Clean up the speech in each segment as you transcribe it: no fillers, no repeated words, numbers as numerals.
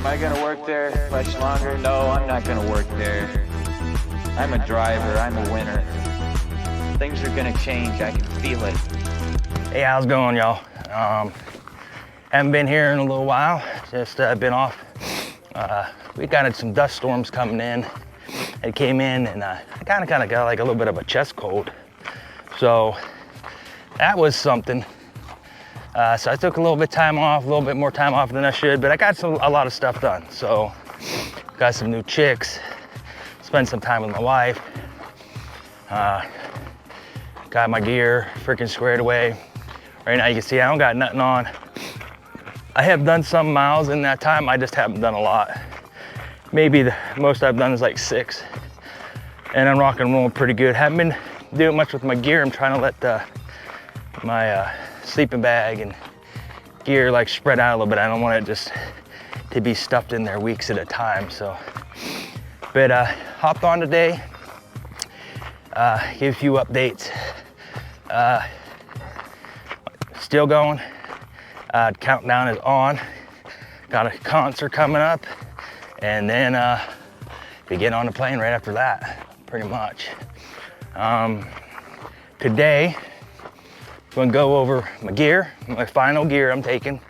Am I gonna work there much longer? No, I'm not gonna work there. I'm a driver, I'm a winner. Things are gonna change, I can feel it. Hey, how's it going, y'all? Haven't been here in a little while, just been off. We got some dust storms coming in. It came in and I kind of got like a little bit of a chest cold. So that was something. So I took a little bit time off, a little bit more time off than I should, but I got a lot of stuff done. So got some new chicks, spent some time with my wife, got my gear freaking squared away. Right now you can see I don't got nothing on. I have done some miles in that time, I just haven't done a lot. Maybe the most I've done is like 6. And I'm rock and rolling pretty good. Haven't been doing much with my gear. I'm trying to let my sleeping bag and gear like spread out a little bit. I don't want it just to be stuffed in there weeks at a time. So, but hopped on today, give a few updates. Still going. Countdown is on. Got a concert coming up, and then we get on the plane right after that, pretty much. Today, I'm gonna go over my gear, my final gear I'm taking.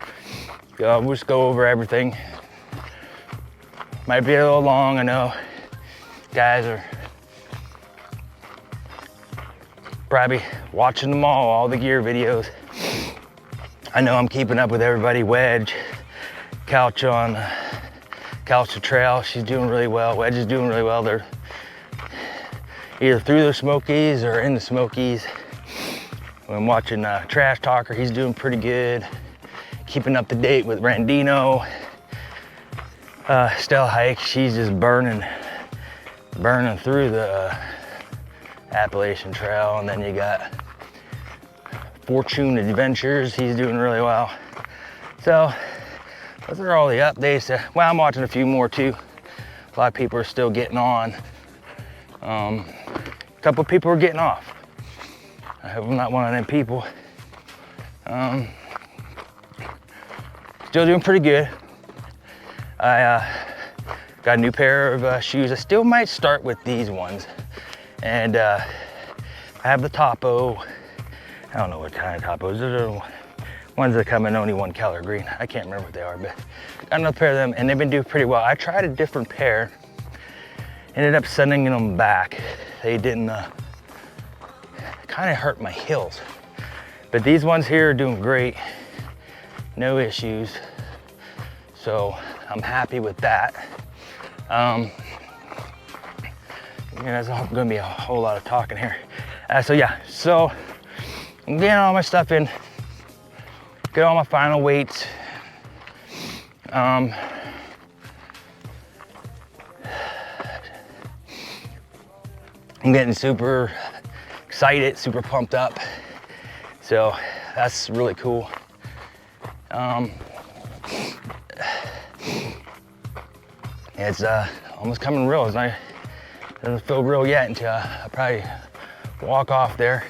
We'll just go over everything. Might be a little long, I know. Guys are probably watching them all the gear videos. I know I'm keeping up with everybody. Wedge, Couch to Trail, she's doing really well. Wedge is doing really well. They're either through the Smokies or in the Smokies. I'm watching Trash Talker, he's doing pretty good. Keeping up to date with Randino. Stella Hike, she's just burning through the Appalachian Trail. And then you got Fortune Adventures, he's doing really well. So those are all the updates. Well, I'm watching a few more too. A lot of people are still getting on. A couple of people are getting off. I hope I'm not one of them people. Still doing pretty good. I got a new pair of shoes. I still might start with these ones. And I have the Topo. I don't know what kind of Topos. Those are ones that come in only one color, green. I can't remember what they are, but got another pair of them and they've been doing pretty well. I tried a different pair, ended up sending them back. They didn't, kind of hurt my heels. But these ones here are doing great. No issues. So I'm happy with that. There's gonna be a whole lot of talking here. So I'm getting all my stuff in, get all my final weights. I'm getting super excited, super pumped up. So that's really cool. It's almost coming real. It doesn't feel real yet until I probably walk off there.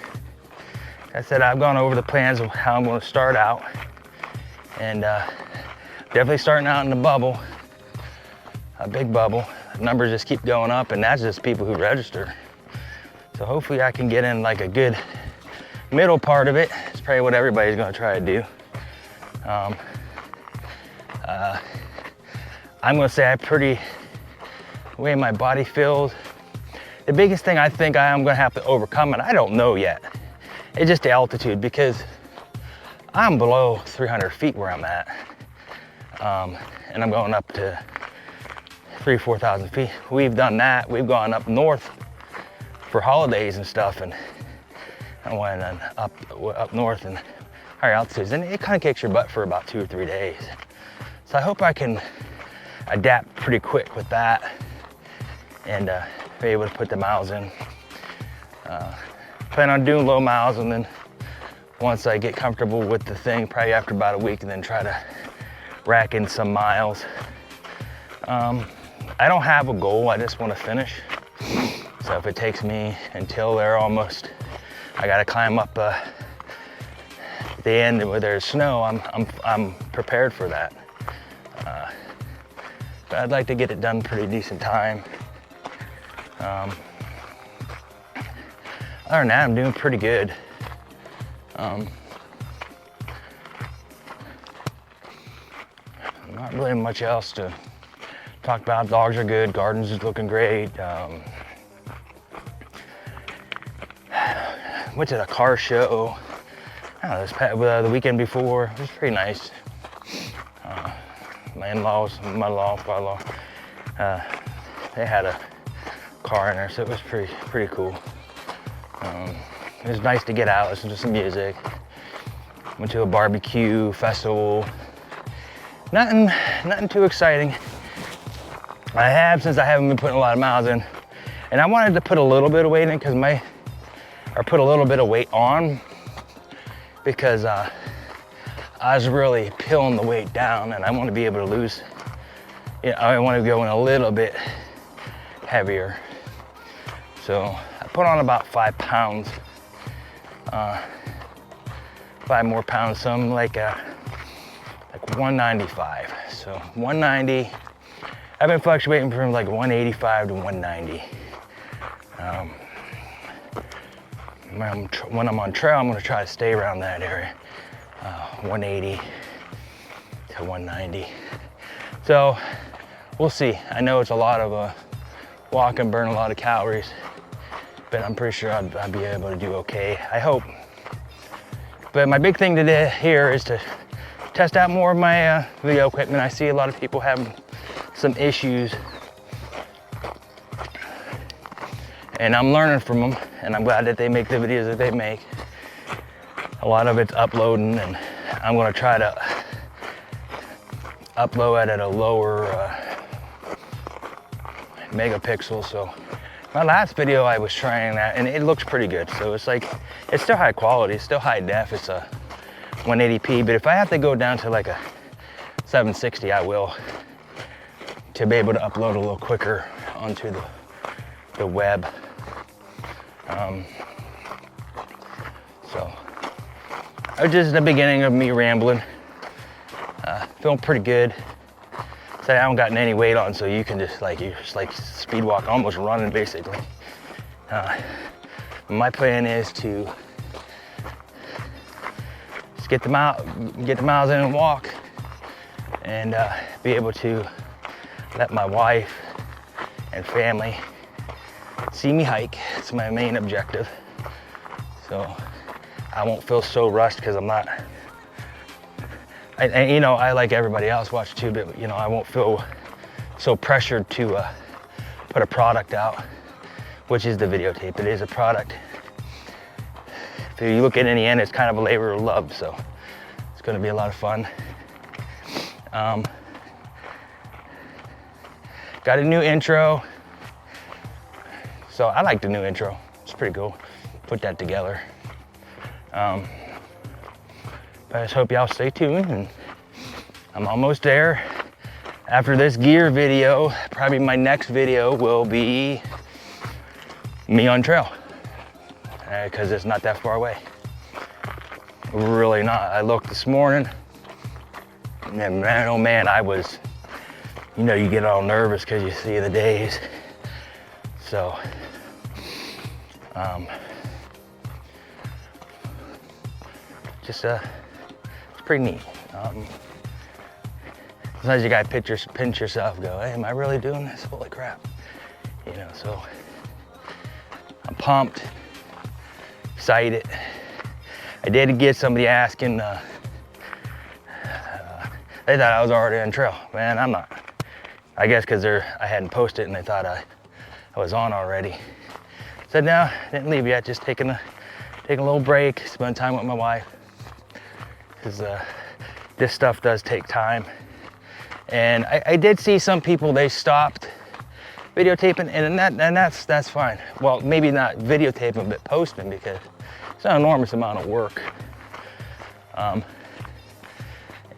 Like I said, I've gone over the plans of how I'm going to start out, and definitely starting out in the bubble, a big bubble. The numbers just keep going up, and that's just people who register. So hopefully I can get in like a good middle part of it. It's probably what everybody's going to try to do. I'm going to say the way my body feels, the biggest thing I think I'm going to have to overcome, and I don't know yet, it's just the altitude, because I'm below 300 feet where I'm at. And I'm going up to 4,000 feet. We've done that. We've gone up north for holidays and stuff, and I went up north and higher altitudes, and it kind of kicks your butt for about 2 or 3 days. So I hope I can adapt pretty quick with that and be able to put the miles in. Plan on doing low miles, and then once I get comfortable with the thing, probably after about a week, and then try to rack in some miles. I don't have a goal, I just want to finish. So if it takes me until they're almost, I gotta climb up the end where there's snow, I'm prepared for that. but I'd like to get it done pretty decent time. Other than that, I'm doing pretty good. Not really much else to talk about. Dogs are good, gardens is looking great. Went to the car show, I don't know, the weekend before. It was pretty nice. My in-laws, mother-in-law, father-in-law, they had a car in there, so it was pretty cool. It was nice to get out, listen to some music. Went to a barbecue festival. Nothing too exciting. Since I haven't been putting a lot of miles in, and I wanted to put a little bit of weight in put a little bit of weight on because I was really peeling the weight down, and I want to be able to lose. I want to go in a little bit heavier. So I put on about 5 pounds, 5 more pounds, some like 195. So 190. I've been fluctuating from like 185 to 190. When I'm on trail, I'm gonna try to stay around that area, 180 to 190. So we'll see. I know it's a lot of walk and burn a lot of calories, but I'm pretty sure I'll be able to do okay, I hope. But my big thing today here is to test out more of my video equipment. I see a lot of people having some issues, and I'm learning from them, and I'm glad that they make the videos that they make. A lot of it's uploading, and I'm gonna try to upload it at a lower megapixel. So my last video I was trying that, and it looks pretty good. So it's like, it's still high quality, it's still high def, it's a 180p, but if I have to go down to like a 760, I will, to be able to upload a little quicker onto the web. So it's just the beginning of me rambling. Feeling pretty good. So I haven't gotten any weight on, so you can just like speed walk, almost running basically. My plan is to just get the miles in and walk, and be able to let my wife and family see me hike. It's my main objective. So I won't feel so rushed because I'm not, I like everybody else watch too, but I won't feel so pressured to put a product out, which is the videotape. It is a product. If you look at it in the end, it's kind of a labor of love, so it's gonna be a lot of fun. Got a new intro. So I like the new intro. It's pretty cool. Put that together. But I just hope y'all stay tuned, and I'm almost there. After this gear video, probably my next video will be me on trail, because it's not that far away. Really not. I looked this morning, and man, oh man, I was, you get all nervous because you see the days. So, it's pretty neat. Sometimes you gotta pinch yourself, go, hey, am I really doing this? Holy crap. So I'm pumped, excited. I did get somebody asking, they thought I was already on trail. Man, I'm not. I guess because I hadn't posted and they thought I was on already. Said no, didn't leave yet, just taking a little break, spend time with my wife. Because this stuff does take time. And I did see some people, they stopped videotaping, and that's fine. Well, maybe not videotaping, but posting, because it's an enormous amount of work.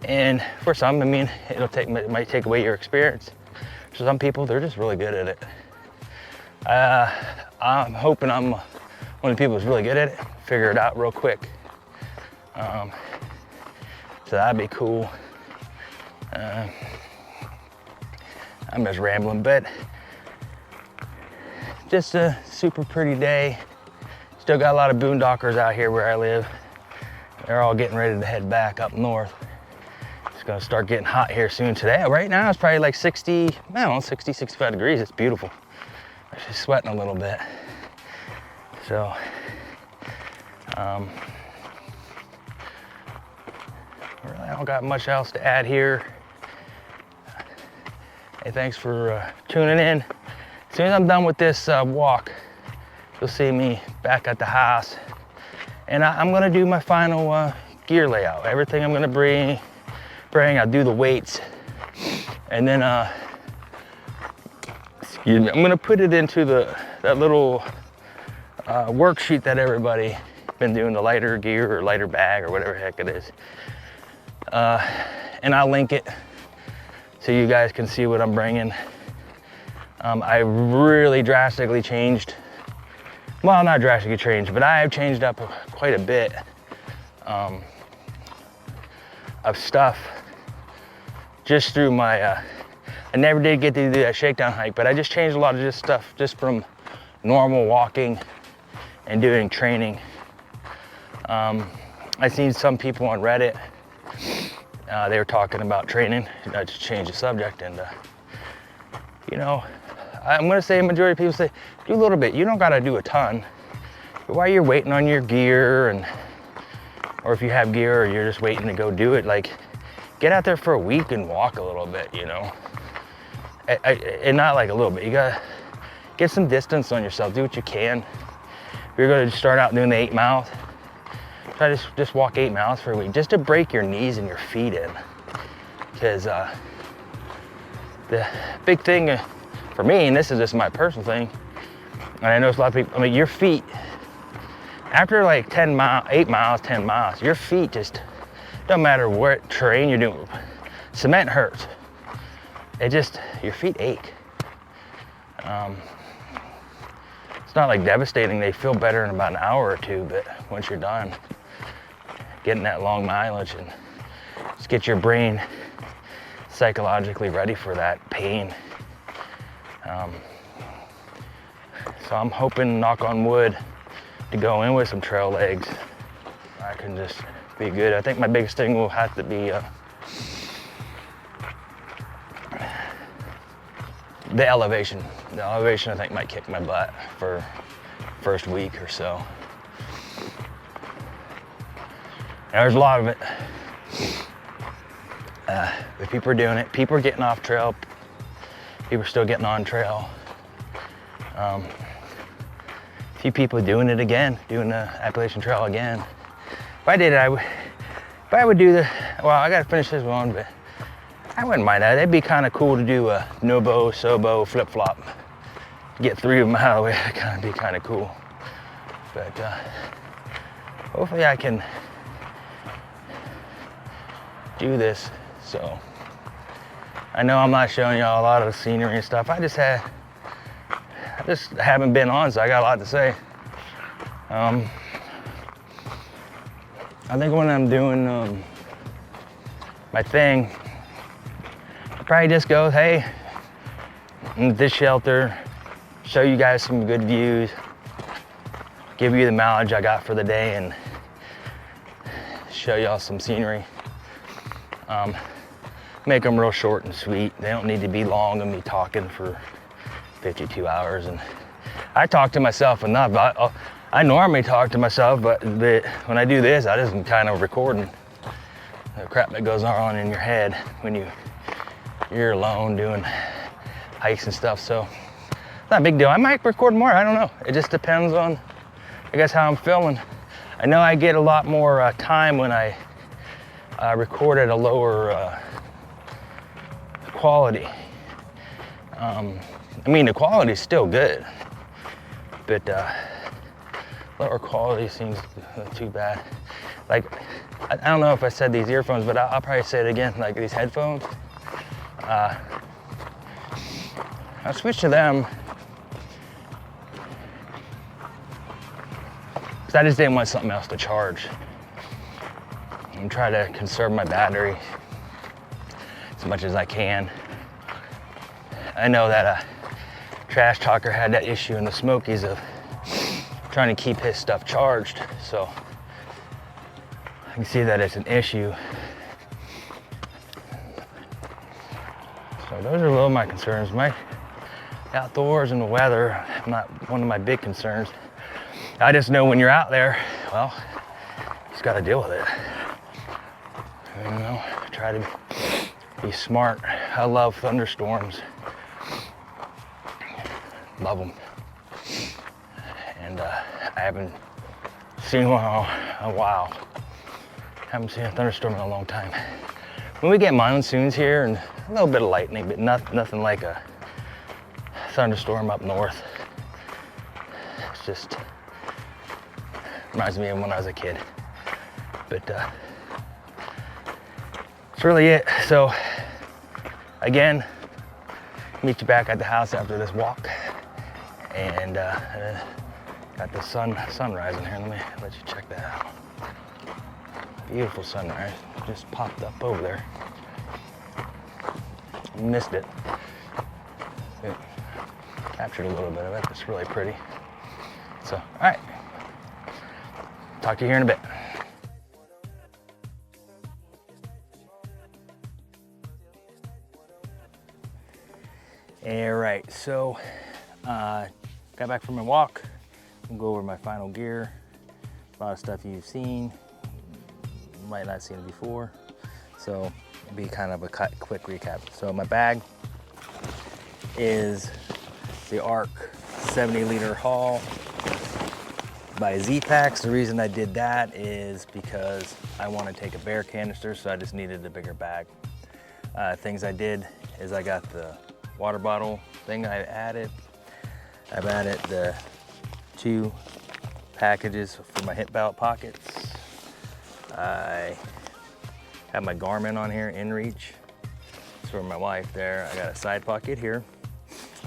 And for some, it might take away your experience. For some people, they're just really good at it. I'm hoping I'm one of the people who's really good at it, figure it out real quick. So that'd be cool. I'm just rambling, but just a super pretty day. Still got a lot of boondockers out here where I live. They're all getting ready to head back up north. It's gonna start getting hot here soon today. Right now it's probably like 60, I don't know, 60, 65 degrees. It's beautiful. I'm just sweating a little bit. So, really, I don't got much else to add here. Hey, thanks for tuning in. As soon as I'm done with this walk, you'll see me back at the house. And I'm gonna do my final gear layout. Everything I'm gonna bring, I'll do the weights. And then, excuse me, I'm gonna put it into that little worksheet that everybody been doing, the lighter gear or lighter bag or whatever the heck it is. And I'll link it so you guys can see what I'm bringing. I really drastically changed, well, not drastically changed, but I have changed up quite a bit of stuff just through my, I never did get to do that shakedown hike, but I just changed a lot of this stuff just from normal walking and doing training. I've seen some people on Reddit, they were talking about training. I just changed the subject, and you know, I'm gonna say a majority of people say, do a little bit. You don't gotta do a ton. But while you're waiting on your gear, or if you have gear or you're just waiting to go do it, like, get out there for a week and walk a little bit, you know? And not like a little bit, you gotta get some distance on yourself, do what you can. If you're gonna start out doing the 8 miles, try to just walk 8 miles for a week, just to break your knees and your feet in. Because the big thing for me, and this is just my personal thing, and I know it's a lot of people, I mean, your feet, after like 8 miles, 10 miles, your feet just, don't matter what terrain you're doing, cement hurts. It just, your feet ache. It's not like devastating, they feel better in about an hour or two, but once you're done, getting that long mileage and just get your brain psychologically ready for that pain. So I'm hoping, knock on wood, to go in with some trail legs. I can just be good. I think my biggest thing will have to be the elevation. The elevation, I think, might kick my butt for first week or so. And there's a lot of it. But people are doing it. People are getting off trail. People are still getting on trail. A few people doing it again, doing the Appalachian Trail again. If I did it, if I would do well, I gotta finish this one, but I wouldn't mind that. It'd be kind of cool to do a Nobo, Sobo, flip-flop. Get 3 of them out of the way, that'd be kind of cool. But hopefully I can do this. So I know I'm not showing y'all a lot of the scenery and stuff. I just haven't been on, so I got a lot to say. I think when I'm doing my thing, I probably just go, hey, I'm at this shelter, show you guys some good views, give you the mileage I got for the day, and show y'all some scenery. Make them real short and sweet. They don't need to be long and me talking for 52 hours. And I talk to myself enough. I normally talk to myself, but when I do this, I just kind of recording the crap that goes on in your head when you're alone doing hikes and stuff. So it's not a big deal. I might record more, I don't know. It just depends on, I guess, how I'm feeling. I know I get a lot more time when I record at a lower quality. I mean, the quality is still good, but lower quality seems too bad. Like, I don't know if I said these earphones, but I'll probably say it again, like these headphones. I'll switch to them because I just didn't want something else to charge. I'm trying to conserve my battery as much as I can. I know that Trash Talker had that issue in the Smokies of trying to keep his stuff charged. So I can see that it's an issue. So those are a little of my concerns. My outdoors and the weather, not one of my big concerns. I just know when you're out there, well, you just gotta deal with it. You know, try to be smart. I love thunderstorms. Love them. And I haven't seen one in a while. Haven't seen a thunderstorm in a long time. When we get monsoons here and a little bit of lightning, but nothing like a thunderstorm up north. It's just reminds me of when I was a kid. But that's really it. So again, meet you back at the house after this walk. And got the sun rising here. Let me let you check that out. Beautiful sunrise, just popped up over there. Missed it. Captured a little bit of it. It's really pretty. So, all right. Talk to you here in a bit. All right, so got back from my walk. We'll go over my final gear. A lot of stuff you've seen. You might not have seen it before. So it'll be kind of a quick recap. So my bag is the ARC 70-liter haul by Z-Packs. The reason I did that is because I want to take a bear canister, so I just needed a bigger bag. Things I did is I got the water bottle thing I've added the 2 packages for my hip belt pockets. I have my Garmin on here, InReach. It's for my wife there. I got a side pocket here.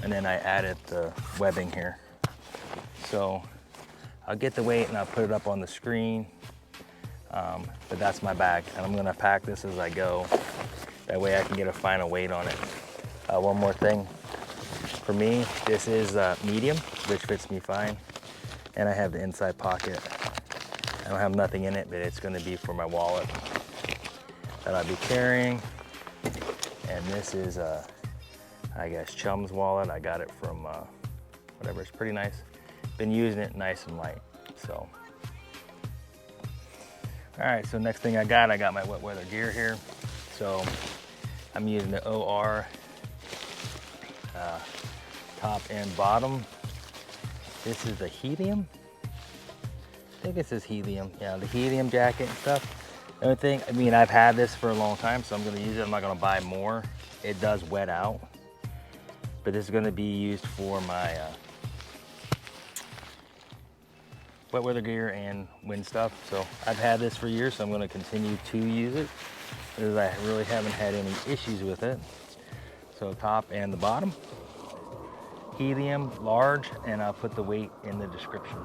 And then I added the webbing here. So I'll get the weight and I'll put it up on the screen. But that's my bag. And I'm gonna pack this as I go. That way I can get a final weight on it. One more thing. For me, this is medium, which fits me fine. And I have the inside pocket. I don't have nothing in it, but it's gonna be for my wallet that I'll be carrying. And this is, I guess, Chum's wallet. I got it from whatever, it's pretty nice. Been using it nice and light, so. All right, so next thing I got my wet weather gear here. So I'm using the OR top and bottom. This is the helium. I think this is helium. Yeah, the helium jacket and stuff. The only thing, I mean, I've had this for a long time, so I'm gonna use it. I'm not gonna buy more. It does wet out, but this is gonna be used for my wet weather gear and wind stuff. So I've had this for years, so I'm gonna continue to use it because I really haven't had any issues with it. So top and the bottom, helium, large, and I'll put the weight in the description.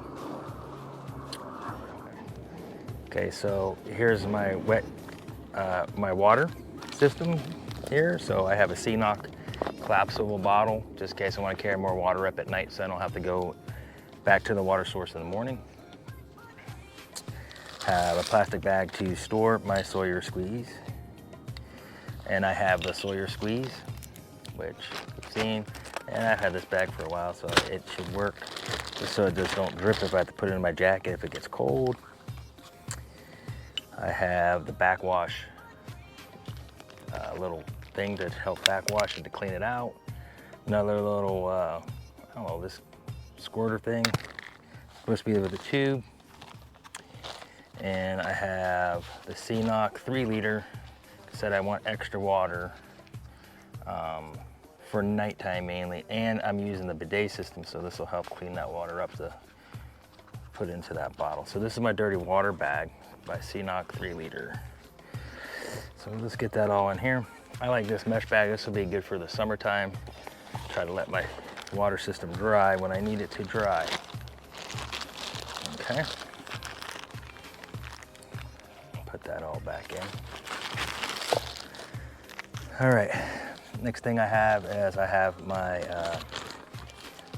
Okay, so here's my my water system here. So I have a CNOC collapsible bottle, just in case I want to carry more water up at night so I don't have to go back to the water source in the morning. Have a plastic bag to store my Sawyer squeeze. And I have the Sawyer squeeze, which you've seen. And I've had this bag for a while, so it should work, just so it just don't drip if I have to put it in my jacket if it gets cold. I have the backwash little thing to help backwash and to clean it out. Another little, I don't know, this squirter thing, supposed to be with a tube. And I have the CNOC 3-liter, said I want extra water for nighttime mainly, and I'm using the bidet system, so this will help clean that water up to put into that bottle. So this is my dirty water bag by CNOC 3-liter. So let's get that all in here. I like this mesh bag. This will be good for the summertime. Try to let my water system dry when I need it to dry. Okay. Put that all back in. All right. Next thing I have is I have my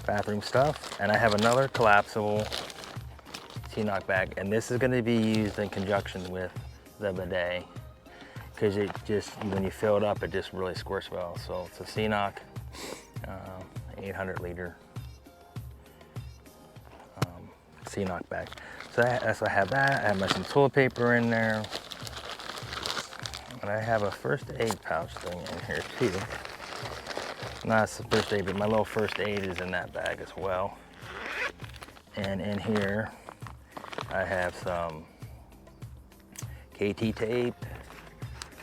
bathroom stuff, and I have another collapsible T-knock bag, and this is going to be used in conjunction with the bidet, because it just, when you fill it up, it just really squirts well. So it's a C-knock 800 liter C-knock bag. So that's I have that. I have some toilet paper in there, and I have a first aid pouch thing in here too. Not the first aid, but my little first aid is in that bag as well. And in here, I have some KT tape.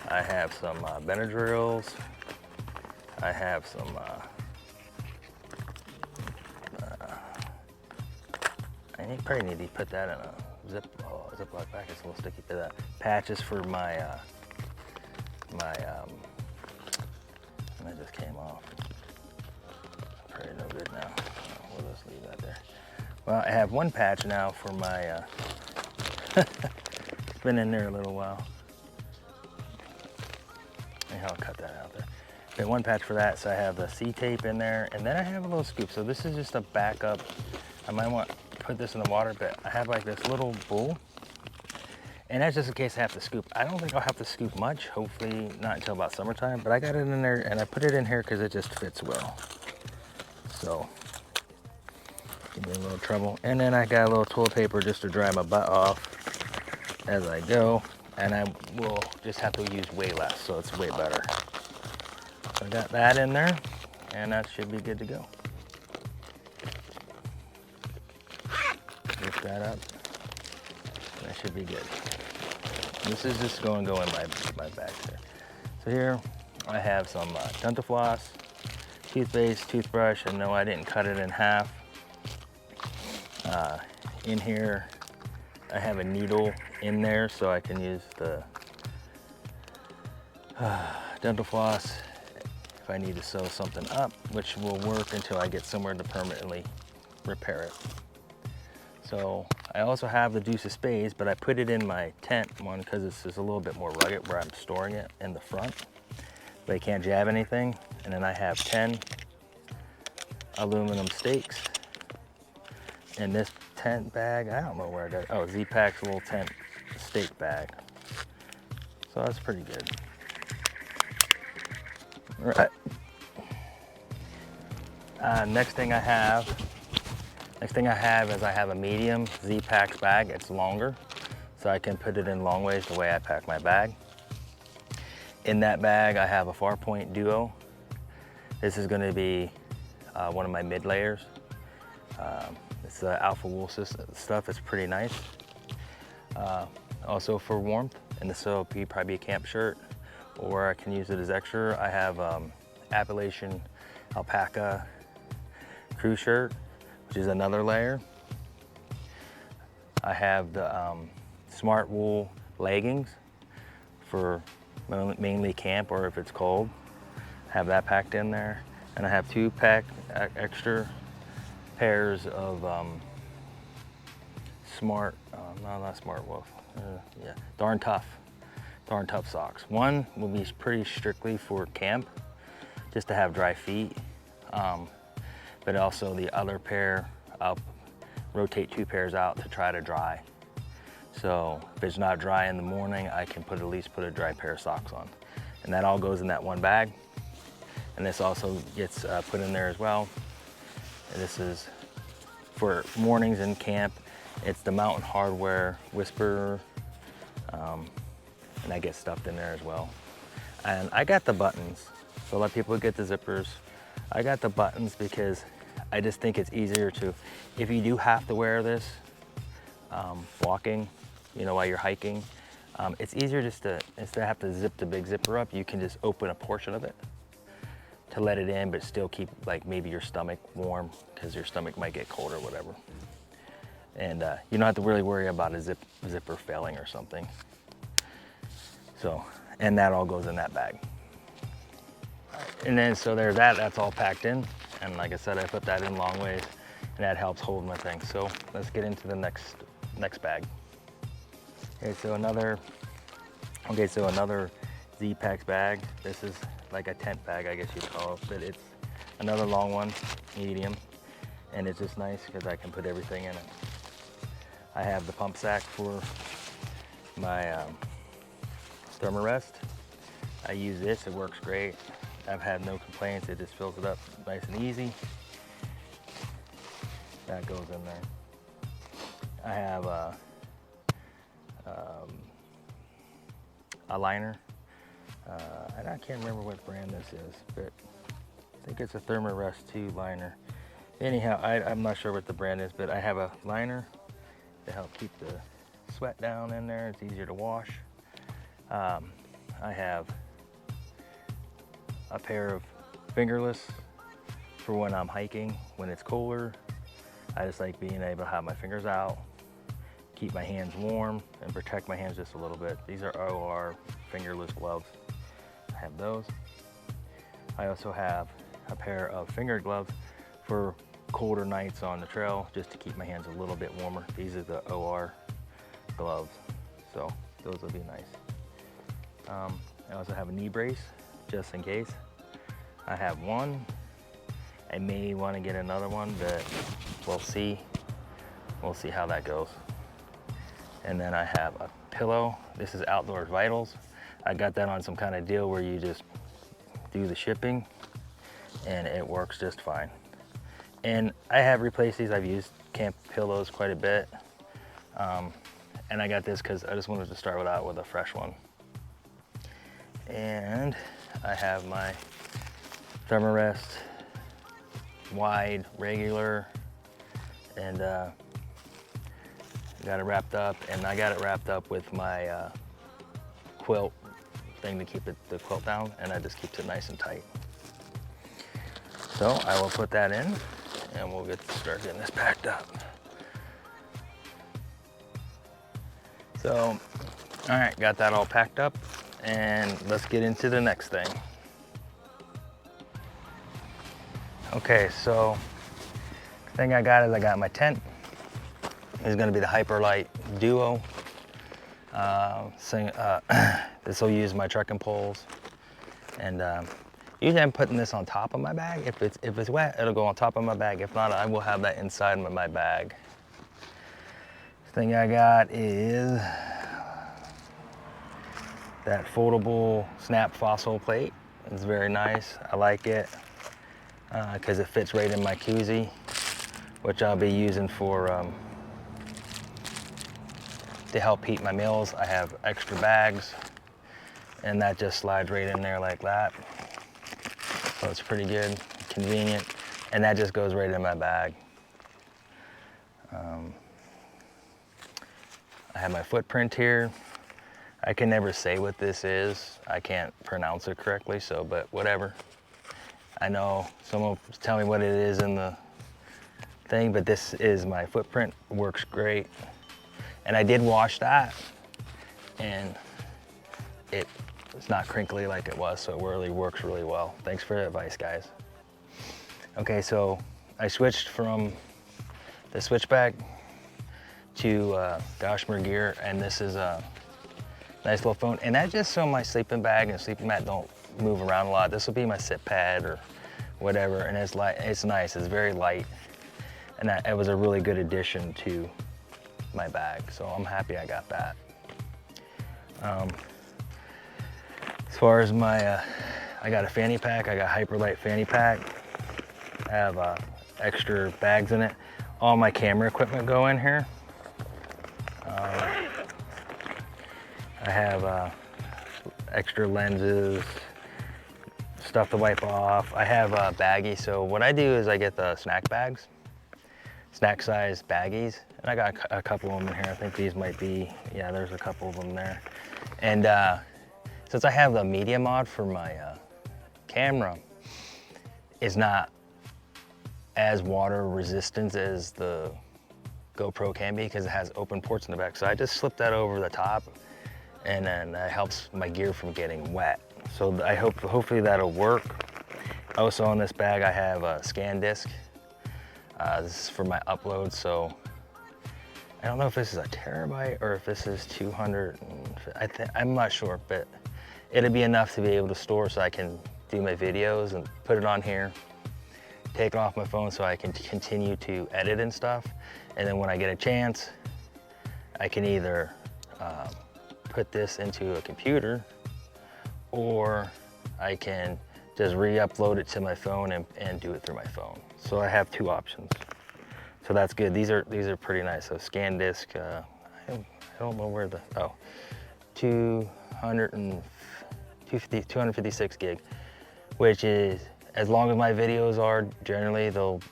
I have some Benadryls. I have some I probably need to put that in a Ziploc bag. It's a little sticky for that. Patches for my that just came off. Probably no good now. We'll just leave that there. Well, I have one patch now for my, it's been in there a little while. Anyhow, I'll cut that out there. Got one patch for that, so I have the C-tape in there, and then I have a little scoop. So this is just a backup. I might want to put this in the water, but I have like this little bowl, and that's just in case I have to scoop. I don't think I'll have to scoop much, hopefully not until about summertime, but I got it in there, and I put it in here because it just fits well. So, give me a little trouble. And then I got a little toilet paper just to dry my butt off as I go, and I will just have to use way less, so it's way better. So I got that in there, and that should be good to go. Lift that up. That should be good. This is just going to go in my bag there. So here I have some dental floss, toothpaste, toothbrush, and no, I didn't cut it in half. In here I have a needle in there so I can use the dental floss if I need to sew something up, which will work until I get somewhere to permanently repair it. So I also have the deuce of spades, but I put it in my tent one because it's just a little bit more rugged where I'm storing it in the front, but you can't jab anything. And then I have 10 aluminum stakes in this tent bag. I don't know where I got it. Oh, Z-Pack's little tent stake bag. So that's pretty good. All right. Next thing I have is I have a medium Z-Pack bag. It's longer, so I can put it in long ways the way I pack my bag. In that bag, I have a Farpoint Duo. This is gonna be one of my mid layers. It's the alpha wool stuff. It's pretty nice. Also for warmth, and this will probably be a camp shirt, or I can use it as extra. I have Appalachian alpaca crew shirt, which is another layer. I have the smart wool leggings for mainly camp or if it's cold. Have that packed in there. And I have two extra pairs of Darn Tough socks. One will be pretty strictly for camp, just to have dry feet. But also the other pair, I'll rotate two pairs out to try to dry. So if it's not dry in the morning, I can at least put a dry pair of socks on. And that all goes in that one bag. And this also gets put in there as well. And this is for mornings in camp. It's the Mountain Hardwear Whisper, and that gets stuffed in there as well. And I got the buttons. So a lot of people get the zippers. I got the buttons because I just think it's easier to, if you do have to wear this walking, while you're hiking, it's easier just to, instead of have to zip the big zipper up, you can just open a portion of it to let it in, but still keep like maybe your stomach warm because your stomach might get cold or whatever. And you don't have to really worry about a zipper failing or something. So, and that all goes in that bag. And then, so there's that's all packed in. And like I said, I put that in long ways and that helps hold my thing. So let's get into the next bag. Okay, so another Z-Packs bag. This is like a tent bag, I guess you'd call it, but it's another long one, medium, and it's just nice because I can put everything in it. I have the pump sack for my thermarest. I use this, it works great. I've had no complaints, it just fills it up nice and easy. That goes in there. I have a liner, and I can't remember what brand this is, but I think it's a Thermarest 2 liner. Anyhow, I'm not sure what the brand is, but I have a liner to help keep the sweat down in there. It's easier to wash. I have a pair of fingerless for when I'm hiking, when it's cooler. I just like being able to have my fingers out, keep my hands warm, and protect my hands just a little bit. These are OR fingerless gloves. I have those. I also have a pair of finger gloves for colder nights on the trail, just to keep my hands a little bit warmer. These are the OR gloves, so those will be nice. I also have a knee brace, just in case. I have one. I may want to get another one, but we'll see. We'll see how that goes. And then I have a pillow. This is Outdoors Vitals. I got that on some kind of deal where you just do the shipping and it works just fine. And I have replaced these. I've used camp pillows quite a bit. And I got this because I just wanted to start with a fresh one. And I have my Thermarest wide, regular, and got it wrapped up, and I got it wrapped up with my quilt thing to keep the quilt down, and that just keeps it nice and tight. So I will put that in, and we'll start getting this packed up. So, all right, got that all packed up, and let's get into the next thing. Okay, so the thing I got my tent. It's gonna be the Hyperlight Duo. This will use my trekking poles. And usually I'm putting this on top of my bag. If it's wet, it'll go on top of my bag. If not, I will have that inside of my bag. The thing I got is that foldable snap fossil plate. It's very nice, I like it. Because it fits right in my koozie, which I'll be using for to help heat my meals. I have extra bags, and that just slides right in there like that. So it's pretty good, convenient, and that just goes right in my bag. I have my footprint here. I can never say what this is. I can't pronounce it correctly, but whatever. I know someone will tell me what it is in the thing, but this is my footprint. It works great. And I did wash that, and it's not crinkly like it was, so it really works really well. Thanks for the advice, guys. Okay, so I switched from the switchback to Gossamer gear, and this is a nice little phone. And that's just so my sleeping bag and sleeping mat don't move around a lot. This will be my sit pad or whatever, and it's nice, it's very light, and it was a really good addition to my bag, so I'm happy I got that. As far as my, I got a fanny pack, I got Hyperlight fanny pack. I have extra bags in it. All my camera equipment go in here. I have extra lenses, stuff to wipe off. I have a baggie, so what I do is I get the snack bags, snack size baggies, and I got a couple of them in here. I think these might be, yeah, there's a couple of them there. And since I have the media mod for my camera, it's not as water resistant as the GoPro can be because it has open ports in the back. So I just slip that over the top, and then that helps my gear from getting wet. So I hopefully that'll work. Also in this bag I have a scan disc. This is for my upload, so I don't know if this is a terabyte or if this is 200. I'm not sure, but it'll be enough to be able to store so I can do my videos and put it on here, take it off my phone so I can continue to edit and stuff. And then when I get a chance, I can either put this into a computer, or I can just re-upload it to my phone and do it through my phone. So I have 2 options. So that's good. These are pretty nice. So scan disk, I don't know where the, 256 gig, which is, as long as my videos are, generally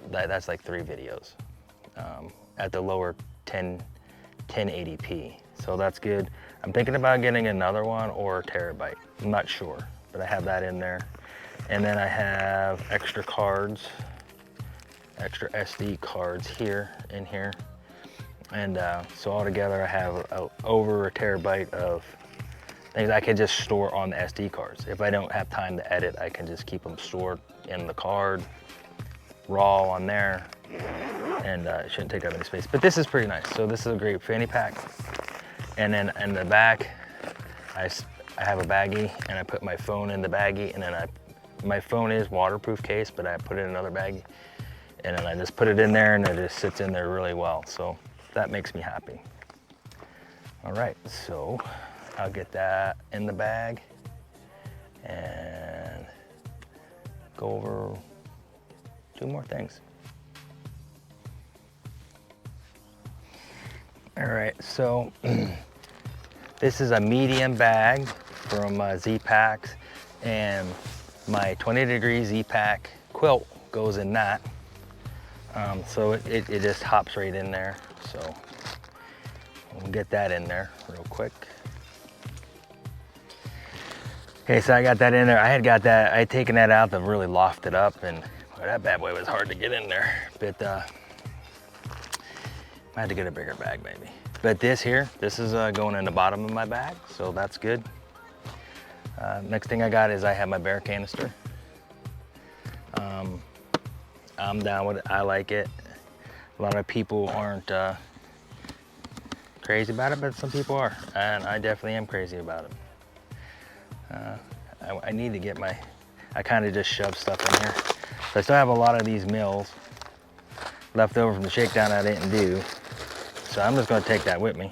that's like 3 videos at the lower 1080p. So that's good. I'm thinking about getting another one or a terabyte. I'm not sure, but I have that in there. And then I have extra cards, extra SD cards in here. And so altogether I have over a terabyte of things I can just store on the SD cards. If I don't have time to edit, I can just keep them stored in the card, raw on there, and it shouldn't take up any space. But this is pretty nice. So this is a great fanny pack. And then in the back, I have a baggie, and I put my phone in the baggie, and then my phone is waterproof case, but I put it in another baggie, and then I just put it in there, and it just sits in there really well. So that makes me happy. All right, so I'll get that in the bag and go over 2 more things. All right, so this is a medium bag from Z-Packs, and my 20-degree Z-Pack quilt goes in that. So it just hops right in there. So we'll get that in there real quick. Okay, so I got that in there. I had taken that out to really loft it up, and well, that bad boy was hard to get in there. But I had to get a bigger bag maybe. But this is going in the bottom of my bag, so that's good. Next thing I got is I have my bear canister. I'm down with it, I like it. A lot of people aren't crazy about it, but some people are, and I definitely am crazy about it. I need to get I kind of just shove stuff in here. So I still have a lot of these mills left over from the shakedown I didn't do. So I'm just gonna take that with me,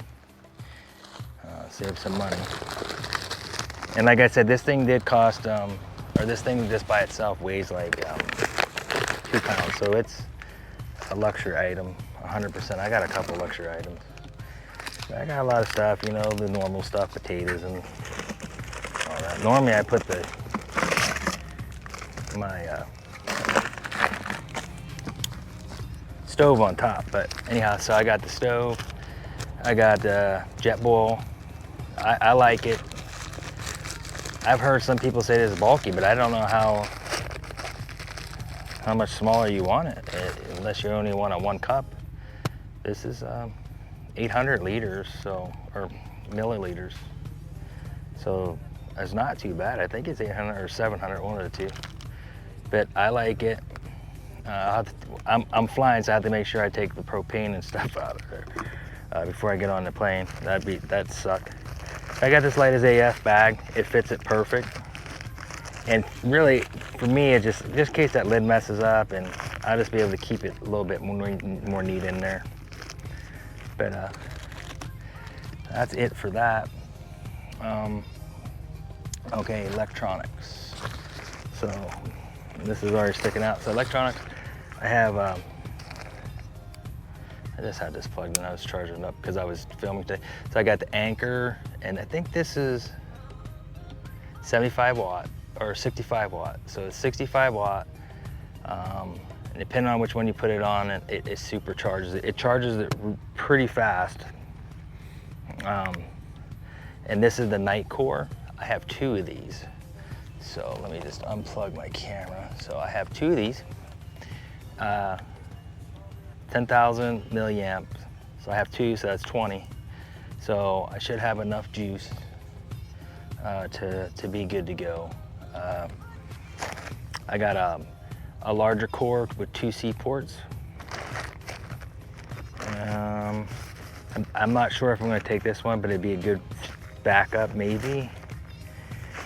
save some money. And like I said, this thing did cost, or this thing just by itself weighs like 2 pounds. So it's a luxury item, 100%. I got a couple luxury items. I got a lot of stuff, you know, the normal stuff, potatoes and all that. Normally I put my stove on top, but anyhow, so I got the stove, I got JetBoil. I like it. I've heard some people say this is bulky, but I don't know how much smaller you want it, unless you only want a 1 cup. This is 800 liters, so, or milliliters. So it's not too bad. I think it's 800 or 700, one of the 2. But I like it. I'm flying, so I have to make sure I take the propane and stuff out of there before I get on the plane. That'd suck. I got this light as AF bag. It fits it perfect. And really, for me, it just in case that lid messes up, and I'll just be able to keep it a little bit more neat in there. But that's it for that. Okay, electronics. So this is already sticking out. So electronics, I have, I just had this plugged in. I was charging it up because I was filming today. So I got the Anchor, and I think this is 75 watt or 65 watt. So it's 65 watt. And depending on which one you put it on, it supercharges it. It charges it pretty fast. And this is the night core. I have 2 of these. So let me just unplug my camera. So I have 2 of these. 10,000 milliamps. So I have 2, so that's 20. So I should have enough juice to be good to go. I got a larger core with 2 C ports. I'm not sure if I'm going to take this one, but it'd be a good backup maybe.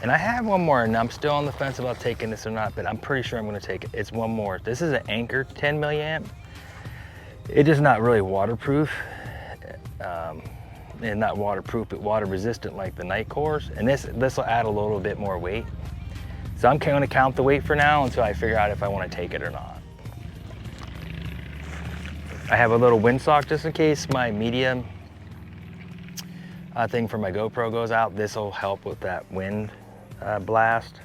And I have one more, and I'm still on the fence about taking this or not, but I'm pretty sure I'm gonna take it. It's one more. This is an Anchor 10 milliamp. It is not really waterproof. And not waterproof, but water resistant like the night cores. And this will add a little bit more weight. So I'm gonna count the weight for now until I figure out if I wanna take it or not. I have a little windsock just in case my medium thing for my GoPro goes out. This will help with that wind blast.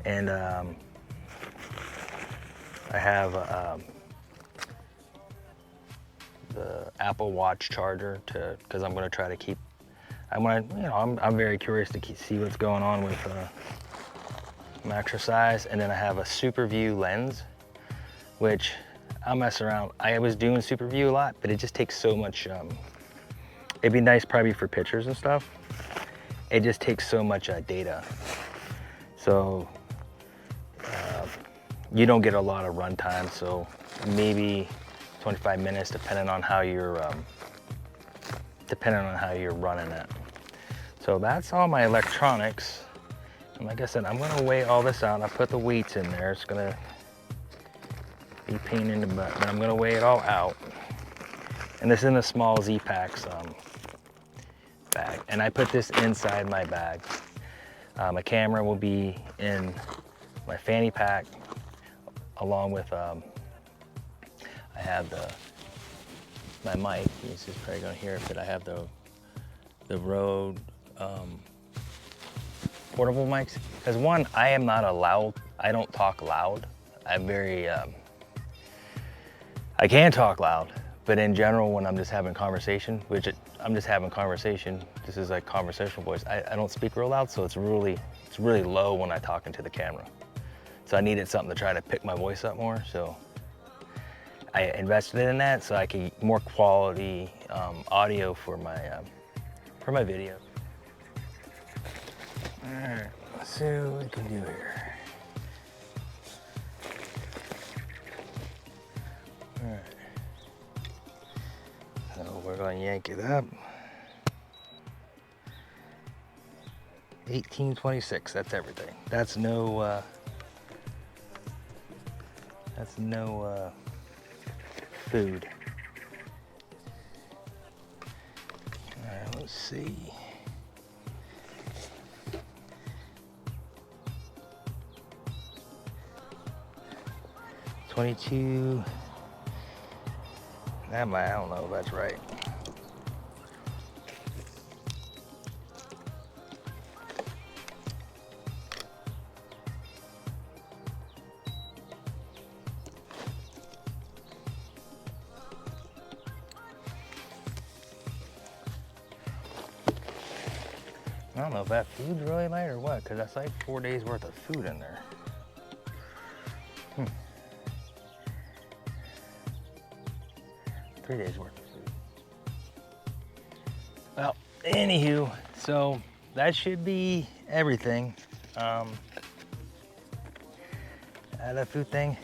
And I have the Apple Watch charger because I'm going to try to keep. I'm very curious to see what's going on with my exercise. And then I have a Super View lens, which I'll mess around. I was doing Super View a lot, but it just takes so much. It'd be nice probably for pictures and stuff. It just takes so much data. So you don't get a lot of run time. So maybe 25 minutes, depending on how you're running it. So that's all my electronics. And like I said, I'm gonna weigh all this out. I put the weights in there. It's gonna be a pain in the butt, but I'm gonna weigh it all out. And this is in a small Z-Packs bag. And I put this inside my bag. My camera will be in my fanny pack, along with I have my mic. He's just probably gonna hear it, but I have the Rode portable mics. Because one, I am not allowed. I don't talk loud. I'm very. I can talk loud, but in general, when I'm just having conversation, I'm just having conversation. This is like conversational voice. I don't speak real loud, so it's really low when I talk into the camera. So I needed something to try to pick my voice up more. So I invested in that so I can get more quality audio for my video. All right, let's see what we can do here. All right, so we're gonna yank it up. 1826, that's everything. That's no food. All right, let's see. $22. I don't know if that's right. I don't know if that food's really light or what, because that's like 4 days worth of food in there. 3 days worth of food. Well, anywho, so that should be everything. That food thing.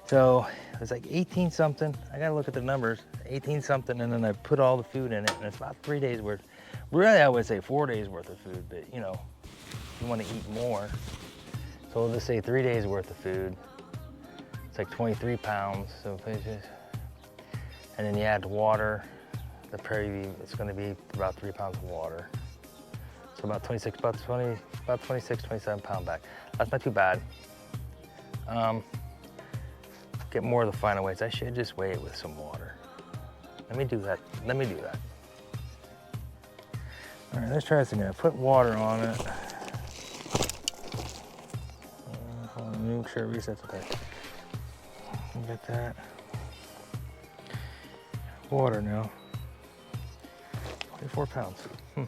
So it was like 18 something. I gotta look at the numbers. 18 something, and then I put all the food in it, and it's about 3 days worth. Really, I would say 4 days worth of food, but you know, if you want to eat more. So we'll just say 3 days worth of food. It's like 23 pounds. So and then you add water. It's going to be about 3 pounds of water. So about 26, 27 pound bag. That's not too bad. Get more of the final weights. I should just weigh it with some water. Let me do that. All right, let's try this again. Put water on it. Hold on, make sure it resets okay. Get that. Water now. 24 pounds. I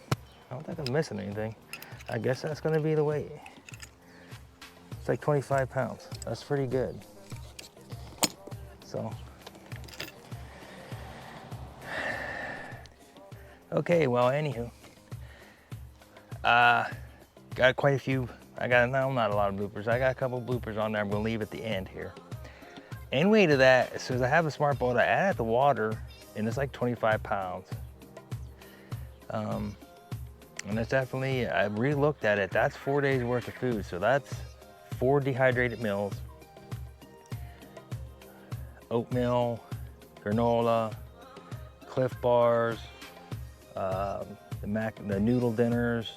don't think I'm missing anything. I guess that's gonna be the weight. It's like 25 pounds. That's pretty good. So. Okay, well, anywho. Got quite a few, not a lot of bloopers. I got a couple bloopers on there I'm gonna leave at the end here. Anyway, to that, as soon as I have the smart boat, I add the water, and it's like 25 pounds. And it's definitely, I re-looked at it, that's 4 days worth of food. So that's 4 dehydrated meals, oatmeal, granola, Cliff Bars, the noodle dinners,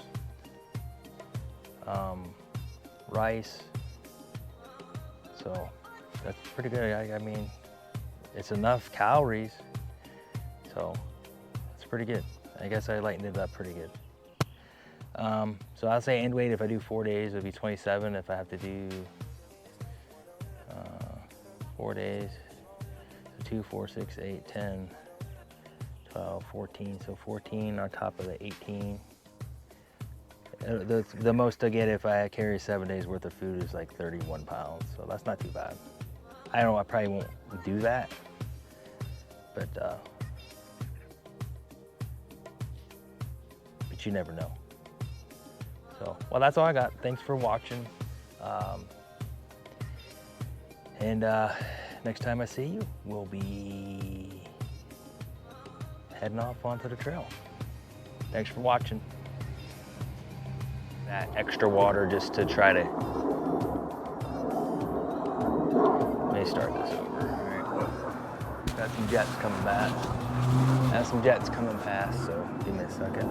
rice. So that's pretty good. I mean, it's enough calories, so it's pretty good. I guess I lightened it up pretty good. So I'll say end weight, if I do 4 days, it'll be 27. If I have to do 4 days, so 2, 4, 6, 8, 10, 12, 14. So 14 on top of the 18. The most I get if I carry 7 days worth of food is like 31 pounds. So that's not too bad. I probably won't do that, but you never know. So, well, that's all I got. Thanks for watching. And next time I see you, we'll be heading off onto the trail. Thanks for watching. That extra water just to try to, let me start this over. All right, got some jets coming back. Have some jets coming past, so give me a second.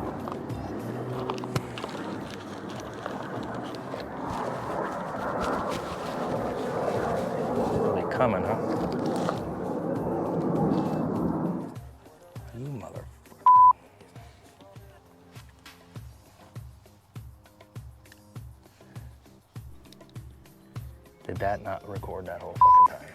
Really coming, huh? You mother. Did that not record that whole fucking time?